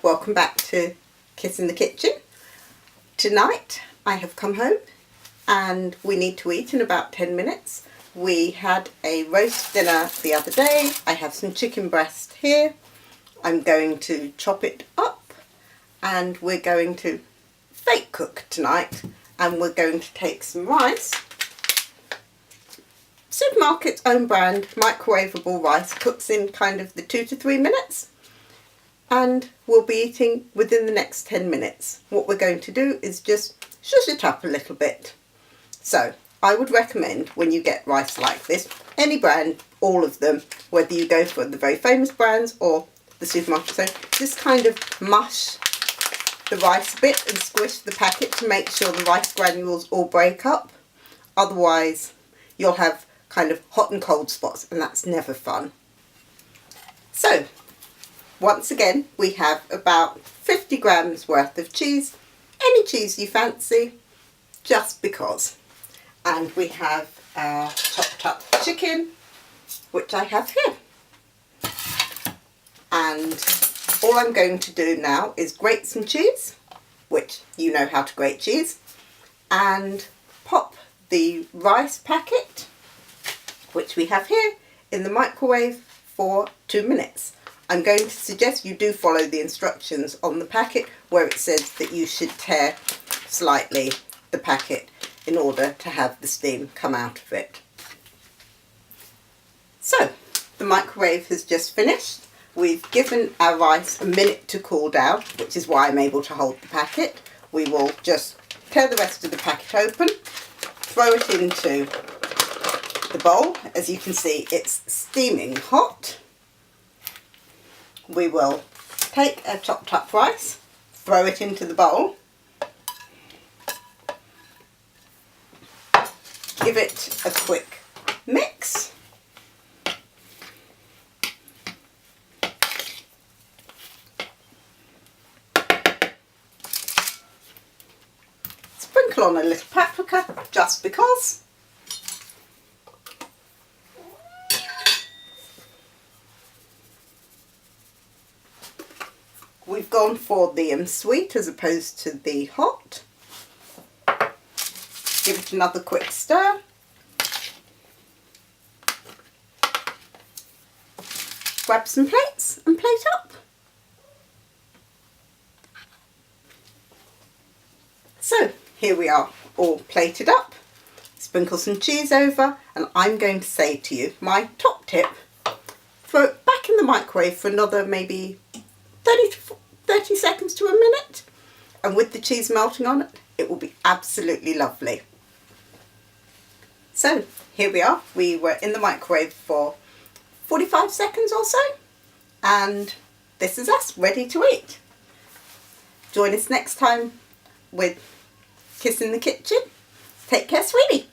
welcome back to Kiss in the Kitchen. Tonight I have come home and we need to eat in about 10 minutes. We had a roast dinner the other day. I have some chicken breast here. I'm going to chop it up and we're going to fake cook tonight, and we're going to take some rice. Supermarket's own brand microwavable rice, cooks in kind of the 2 to 3 minutes. And we'll be eating within the next 10 minutes. What we're going to do is just shush it up a little bit. So I would recommend when you get rice like this, any brand, all of them, whether you go for the very famous brands or the supermarket, so just kind of mush the rice a bit and squish the packet to make sure the rice granules all break up. Otherwise you'll have kind of hot and cold spots, and that's never fun. So once again, we have about 50 grams worth of cheese, any cheese you fancy, just because. And we have our chopped up chicken, which I have here. And all I'm going to do now is grate some cheese, which you know how to grate cheese, and pop the rice packet, which we have here, in the microwave for 2 minutes. I'm going to suggest you do follow the instructions on the packet where it says that you should tear slightly the packet in order to have the steam come out of it. So the microwave has just finished. We've given our rice a minute to cool down, which is why I'm able to hold the packet. We will just tear the rest of the packet open, throw it into the bowl. As you can see, it's steaming hot. We will take our chopped up rice, throw it into the bowl, give it a quick mix, sprinkle on a little paprika just because. We've gone for the sweet as opposed to the hot. Give it another quick stir. Grab some plates and plate up. So here we are, all plated up. Sprinkle some cheese over, and I'm going to say to you, my top tip, throw it back in the microwave for another maybe 30 seconds to a minute, and with the cheese melting on it, it will be absolutely lovely. So here we are, we were in the microwave for 45 seconds or so, and this is us ready to eat. Join us next time with Kiss in the Kitchen. Take care, sweetie.